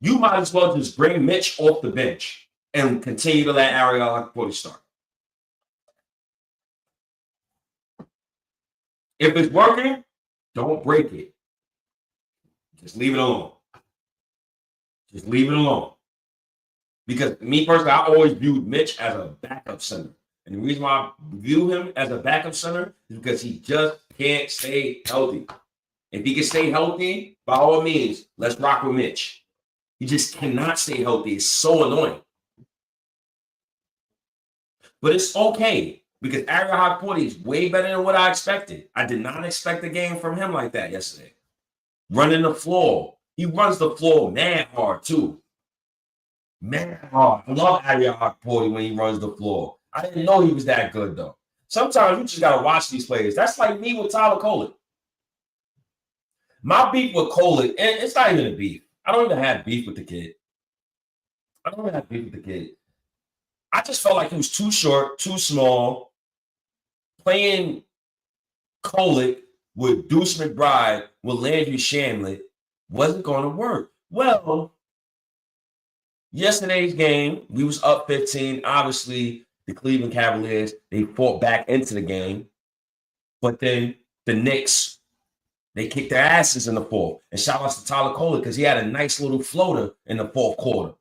you might as well just bring Mitch off the bench and continue to let Anunoby start. If it's working, don't break it. Just leave it alone. Just leave it alone. Because me personally, I always viewed Mitch as a backup center. And the reason why I view him as a backup center is because he just can't stay healthy. If he can stay healthy, by all means, let's rock with Mitch. He just cannot stay healthy. It's so annoying. But it's okay because Anunoby is way better than what I expected. I did not expect a game from him like that yesterday. Running the floor. He runs the floor man hard, too. Man hard. I love Anunoby when he runs the floor. I didn't know he was that good, though. Sometimes you just got to watch these players. That's like me with Tyler Kolek. My beef with Kolek, and it's not even a beef. I don't even have beef with the kid. I just felt like he was too short, too small. Playing Kolek with Deuce McBride, with Landry Shamet wasn't going to work. Well, yesterday's game, we was up 15. Obviously, the Cleveland Cavaliers, they fought back into the game. But then the Knicks, they kicked their asses in the fourth. And shout out to Tyler Kolek because he had a nice little floater in the fourth quarter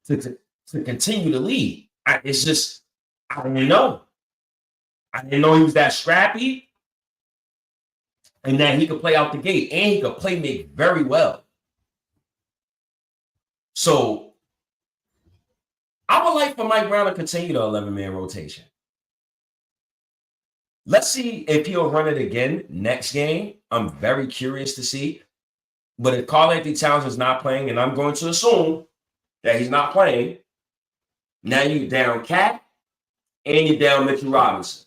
to continue to lead. I didn't know. I didn't know he was that scrappy and that he could play out the gate and he could play make very well. So I would like for Mike Brown to continue the 11-man rotation. Let's see if he'll run it again next game. I'm very curious to see. But if Karl-Anthony Towns is not playing, and I'm going to assume that he's not playing, now you're down Cat and you're down Mitchell Robinson.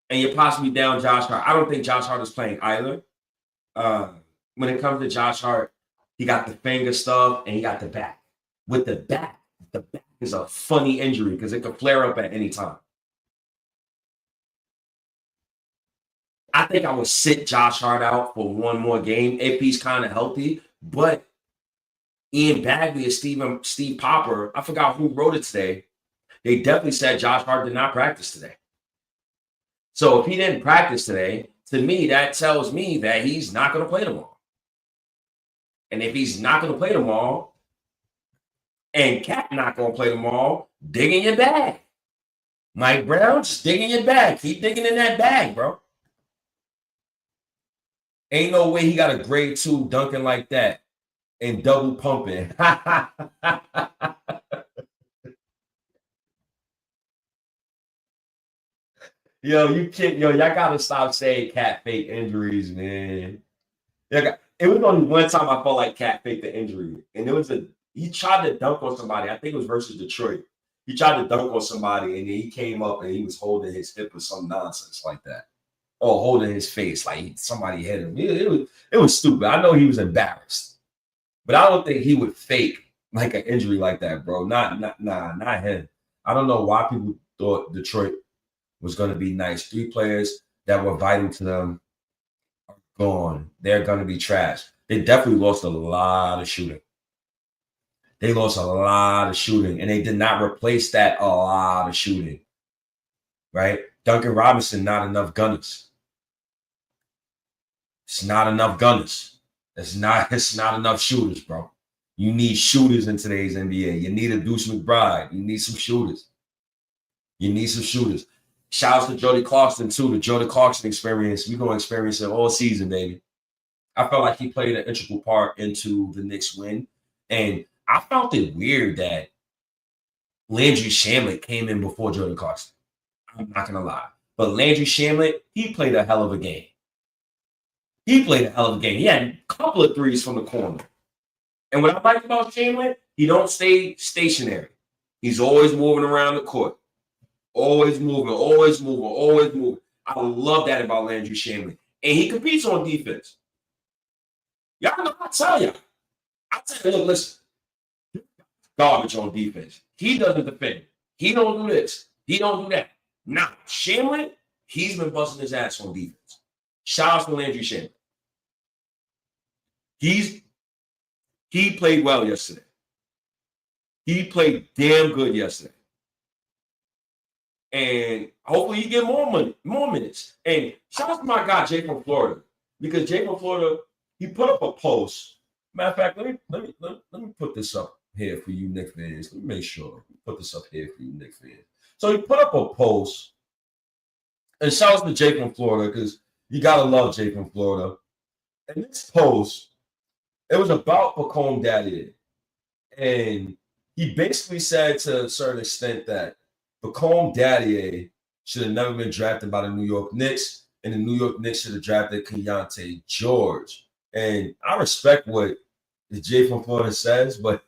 And you're possibly down Josh Hart. I don't think Josh Hart is playing either. When it comes to Josh Hart, he got the finger stuff and he got the back. With the back is a funny injury because it could flare up at any time. I think I would sit Josh Hart out for one more game if he's kind of healthy. But Ian Bagley and Steve Popper, I forgot who wrote it today. They definitely said Josh Hart did not practice today. So if he didn't practice today, to me, that tells me that he's not going to play tomorrow. And if he's not going to play tomorrow, and Cat not going to play tomorrow, dig in your bag. Mike Brown, just dig in your bag. Keep digging in that bag, bro. Ain't no way he got a grade 2 dunking like that and double pumping. Y'all gotta stop saying Cat fake injuries, man. It was only one time I felt like Cat faked the injury, and he tried to dunk on somebody. I think it was versus Detroit. He tried to dunk on somebody, and then he came up and he was holding his hip or some nonsense like that. Or holding his face like somebody hit him. It was stupid. I know he was embarrassed. But I don't think he would fake like an injury like that, bro. Not him. I don't know why people thought Detroit was going to be nice. 3 players that were vital to them are gone. They're going to be trash. They definitely lost a lot of shooting. And they did not replace that a lot of shooting. Right? Duncan Robinson, not enough gunners. It's not enough gunners. It's not enough shooters, bro. You need shooters in today's NBA. You need a Deuce McBride. You need some shooters. Shout out to Jordy Clarkson, too. The Jordy Clarkson experience. We're going to experience it all season, baby. I felt like he played an integral part into the Knicks win. And I felt it weird that Landry Shamet came in before Jordy Clarkson. I'm not going to lie. But Landry Shamet, he played a hell of a game. He had a couple of threes from the corner. And what I like about Shamet, he don't stay stationary. He's always moving around the court. Always moving, always moving, always moving. I love that about Landry Shamet. And he competes on defense. Y'all know, I tell you, look, listen, garbage on defense. He doesn't defend. He don't do this. He don't do that. Now, Shamet, he's been busting his ass on defense. Shout out to Landry Shamet. He played well yesterday. He played damn good yesterday. And hopefully you get more minutes. And shout out to my guy, Jay from Florida. Because Jay from Florida, he put up a post. Matter of fact, let me put this up here for you Knicks fans. Let me make sure. Put this up here for you Knicks fans. So he put up a post. And shout out to Jay from Florida, because you got to love Jay from Florida. And this post, it was about Pacome Daddy. And he basically said to a certain extent that Pacome Daddy should have never been drafted by the New York Knicks, and the New York Knicks should have drafted Keontae George. And I respect what the Jay from Florida says, but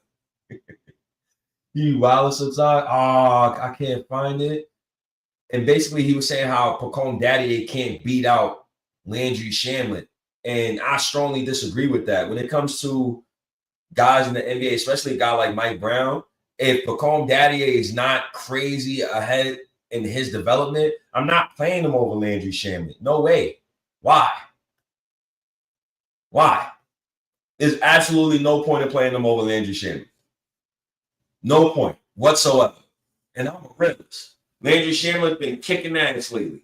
he wild sometimes. I can't find it. And basically, he was saying how Pacome Daddy can't beat out Landry Shamet. And I strongly disagree with that. When it comes to guys in the NBA, especially a guy like Mike Brown, if Pacome Daddy is not crazy ahead in his development, I'm not playing him over Landry Shamet. No way. Why? There's absolutely no point in playing him over Landry Shamet. No point whatsoever. And I'm a realist. Landry Shamet has been kicking ass lately.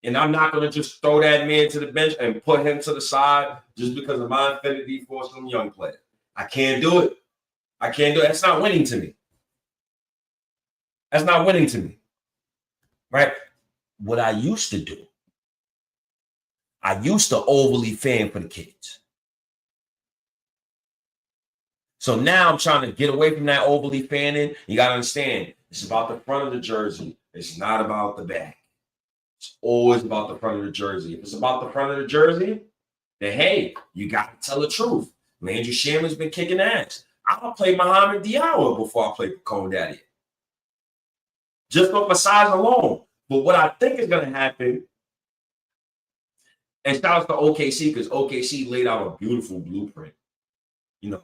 And I'm not going to just throw that man to the bench and put him to the side just because of my affinity for some young player. I can't do it. That's not winning to me. Right? What I used to do, I used to overly fan for the kids. So now I'm trying to get away from that overly fanning. You got to understand, it's about the front of the jersey. It's not about the back. It's always about the front of the jersey. If it's about the front of the jersey, then hey, you got to tell the truth. Landry Shamet's been kicking ass. I'll play Muhammad Diallo before I play Pacome Daddy. Just off my size alone. But what I think is going to happen, and shout out to OKC, because OKC laid out a beautiful blueprint. You know,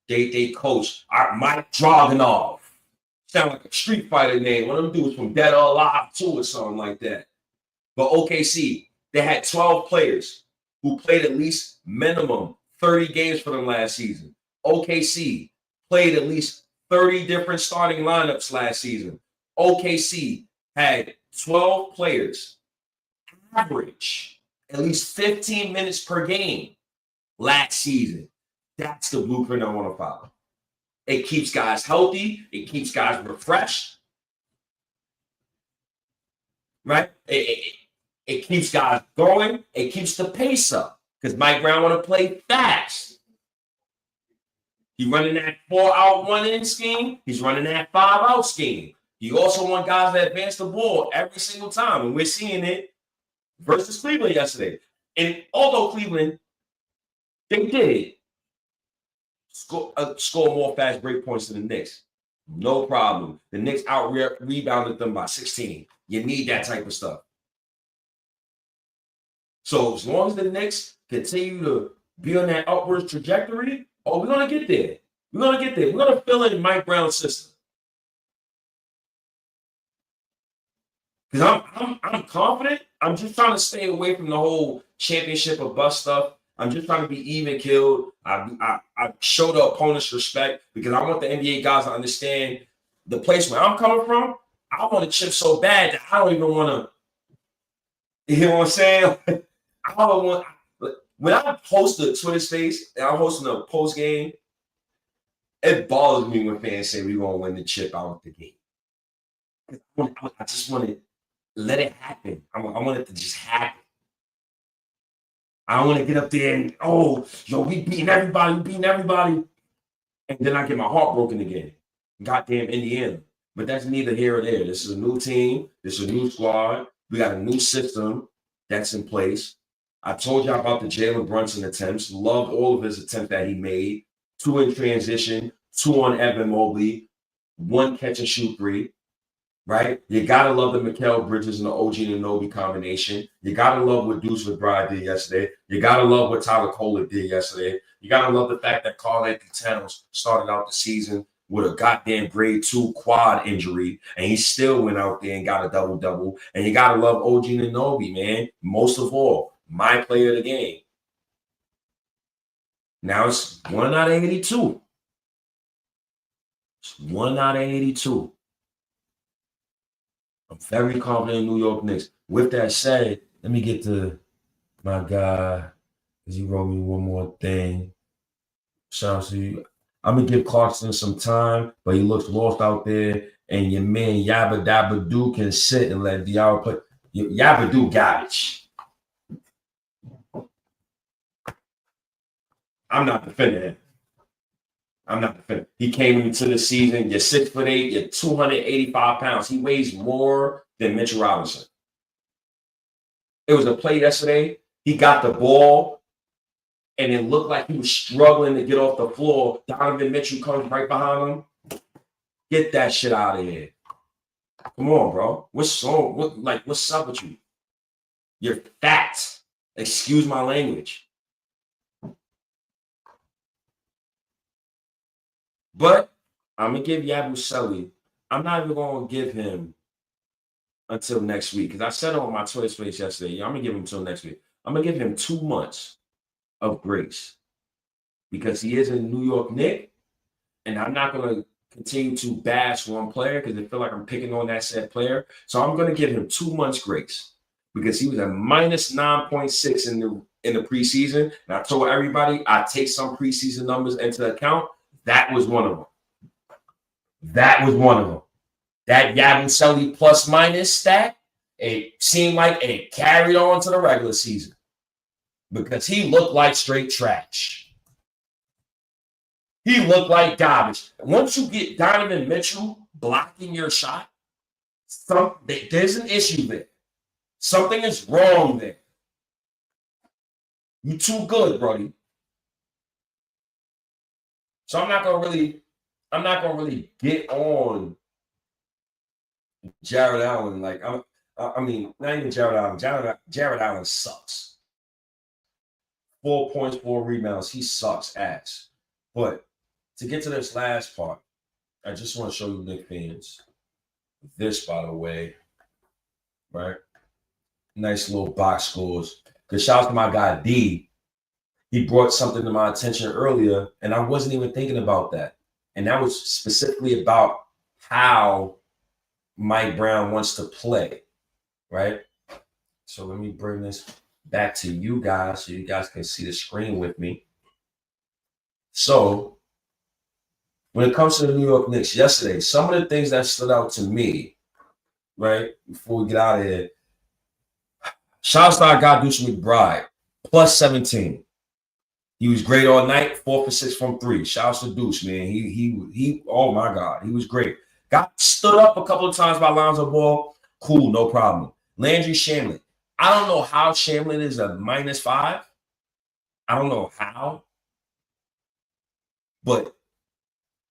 they coach Mike Dragunov. Sound like a Street Fighter name. One of them dudes from Dead or Alive 2 or something like that. But OKC, they had 12 players who played at least minimum 30 games for them last season. OKC played at least 30 different starting lineups last season. OKC had 12 players average at least 15 minutes per game last season. That's the blueprint I want to follow. It keeps guys healthy. It keeps guys refreshed. Right? It keeps guys going. It keeps the pace up because Mike Brown want to play fast. He's running that 4-out, 1-in scheme. He's running that 5-out scheme. He also wants guys to advance the ball every single time, and we're seeing it versus Cleveland yesterday. And although Cleveland, they did score more fast break points than the Knicks, no problem. The Knicks out-rebounded them by 16. You need that type of stuff. So as long as the Knicks continue to be on that upward trajectory, we're going to get there. We're going to fill in Mike Brown's system. Because I'm confident. I'm just trying to stay away from the whole championship or bust stuff. I'm just trying to be even killed. I show the opponents respect because I want the NBA guys to understand the place where I'm coming from. I want to chip so bad that I don't even want to. You know what I'm saying? I don't want. When I post a Twitter space and I'm hosting a post game, it bothers me when fans say we're gonna win the chip out of the game. I just want to let it happen. I want it to just happen. I don't want to get up there and we beating everybody, and then I get my heart broken again. Goddamn Indiana. But that's neither here or there. This is a new team. This is a new squad. We got a new system that's in place. I told you about the Jalen Brunson attempts. Loved all of his attempts that he made. 2 in transition, 2 on Evan Mobley. one catch and shoot three, right? You gotta love the Mikal Bridges and the OG Anunoby combination. You gotta love what Deuce McBride did yesterday. You gotta love what Tyler Kohler did yesterday. You gotta love the fact that Karl-Anthony Towns started out the season with a goddamn grade 2 quad injury, and he still went out there and got a double-double. And you gotta love OG Anunoby, man. Most of all, my player of the game. Now it's 1 out of 82. It's 1 out of 82. I'm very confident in New York Knicks. With that said, let me get to my guy, because he wrote me one more thing. Shout out to you. I'm going to give Clarkson some time, but he looks lost out there. And your man Yabba Dabba Doo can sit and let Diallo play. Yabba Doo garbage. I'm not defending him. I'm not defending. He came into the season, you're 6'8", you're 285 pounds. He weighs more than Mitchell Robinson. It was a play yesterday. He got the ball, and it looked like he was struggling to get off the floor. Donovan Mitchell comes right behind him. Get that shit out of here. Come on, bro. What's up with you? You're fat. Excuse my language. But I'm going to give Yabusele. I'm not even going to give him until next week, because I said on my Twitter space yesterday, I'm going to give him until next week. I'm going to give him 2 months of grace, because he is a New York Knick, and I'm not going to continue to bash one player because I feel like I'm picking on that said player. So I'm going to give him 2 months grace, because he was a minus 9.6 in the preseason. And I told everybody I take some preseason numbers into account. That was one of them. That Yabusele plus minus stat, it seemed like it carried on to the regular season, because he looked like straight trash. He looked like garbage. Once you get Donovan Mitchell blocking your shot, there's an issue there. Something is wrong there. You're too good, Brody. So I'm not gonna really get on Jared Allen. Like, I mean, not even Jared Allen. Jared Allen sucks. 4 points, 4 rebounds. He sucks ass. But to get to this last part, I just want to show you Knicks fans this, by the way, right? Nice little box scores. Because shout out to my guy D. He brought something to my attention earlier, and I wasn't even thinking about that. And that was specifically about how Mike Brown wants to play, right? So let me bring this back to you guys so you guys can see the screen with me. So when it comes to the New York Knicks, yesterday, some of the things that stood out to me, right, before we get out of here, shout out to our guy Deuce McBride, plus 17. He was great all night, 4 for 6 from 3. Shouts to Deuce, man. He oh my God, he was great. Got stood up a couple of times by Lonzo Ball. Cool, no problem. Landry Shamet. I don't know how Shamet is a -5. I don't know how. But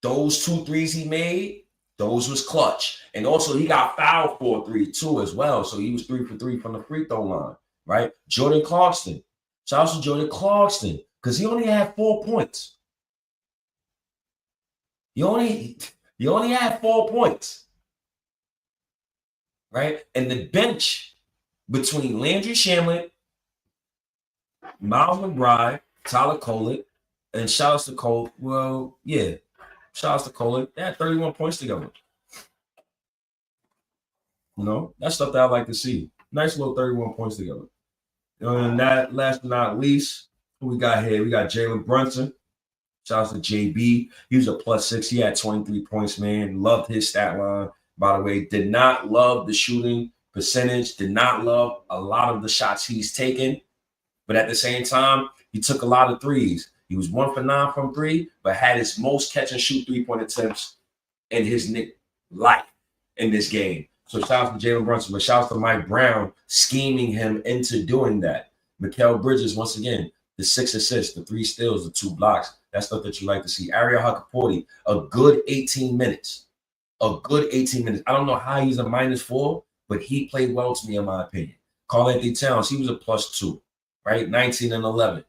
those 2 threes he made, those was clutch. And also he got fouled for a 3 too as well. So he was 3 for 3 from the free throw line, right? Jordan Clarkson. Shout out to Jordan Clarkson, because he only had 4 points. He only had 4 points, right? And the bench between Landry Shamet, Miles McBride, Tyler Kohler, and shout out to Cole. Well, yeah, shout out to Kohler. They had 31 points together. You know, that's stuff that I like to see. Nice little 31 points together. And that, last but not least, who we got here? We got Jalen Brunson. Shout out to JB. He was a +6. He had 23 points, man. Loved his stat line, by the way. Did not love the shooting percentage. Did not love a lot of the shots he's taken. But at the same time, he took a lot of threes. He was 1 for 9 from 3, but had his most catch and shoot 3-point attempts in his Knicks life in this game. So shout out to Jalen Brunson, but shout out to Mike Brown scheming him into doing that. Mikal Bridges, once again, the 6 assists, the 3 steals, the 2 blocks. That's stuff that you like to see. Ariel Hakaporti, a good 18 minutes. a good 18 minutes. I don't know how he's a -4, but he played well to me, in my opinion. Karl-Anthony Towns, he was a +2, right? 19 and 11.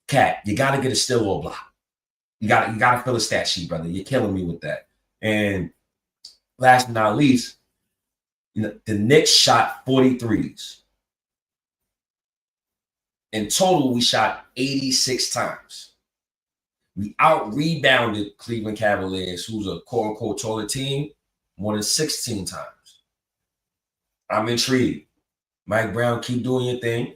Cat, you got to get a steal or a block. You got to fill a stat sheet, brother. You're killing me with that. And last but not least, the Knicks shot 43s. In total, we shot 86 times. We out-rebounded Cleveland Cavaliers, who's a quote-unquote taller team, more than 16 times. I'm intrigued. Mike Brown, keep doing your thing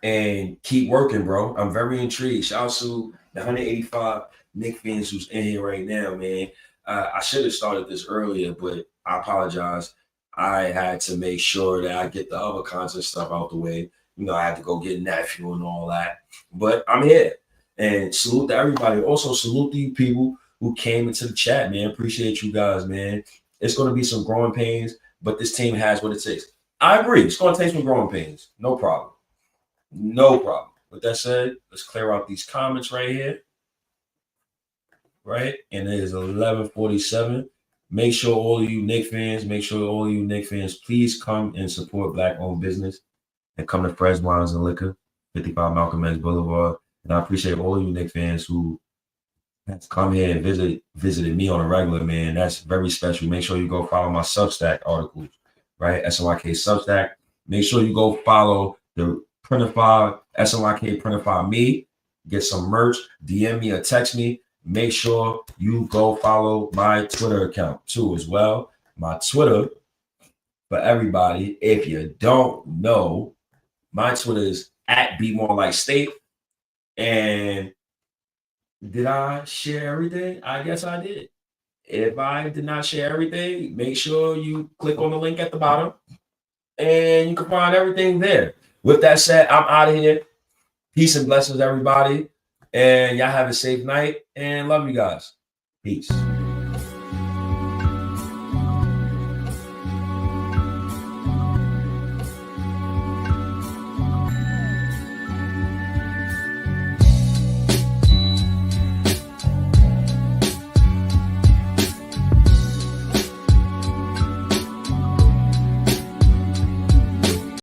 and keep working, bro. I'm very intrigued. Shout out to the 185 Knicks fans who's in here right now, man. I should have started this earlier, but I apologize. I had to make sure that I get the other content stuff out the way. You know, I had to go get nephew and all that. But I'm here. And salute to everybody. Also, salute to you people who came into the chat, man. Appreciate you guys, man. It's going to be some growing pains, but this team has what it takes. I agree. It's going to take some growing pains. No problem. No problem. With that said, let's clear out these comments right here. Right? And it is 11:47. Make sure all of you Knicks fans, please come and support Black-owned business and come to Fred's Wines and Liquor, 55 Malcolm X Boulevard. And I appreciate all of you Knicks fans who have come here and visited me on a regular, man. That's very special. Make sure you go follow my Substack articles, right? SNYK Substack. Make sure you go follow the Printify, SNYK Printify me. Get some merch. DM me or text me. Make sure you go follow my Twitter account too as well. My Twitter, for everybody, if you don't know, my Twitter is @BeMoreLikeState. And did I share everything? I guess I did. If I did not share everything, make sure you click on the link at the bottom and you can find everything there. With that said, I'm out of here. Peace and blessings, everybody. And y'all have a safe night and love you guys. Peace.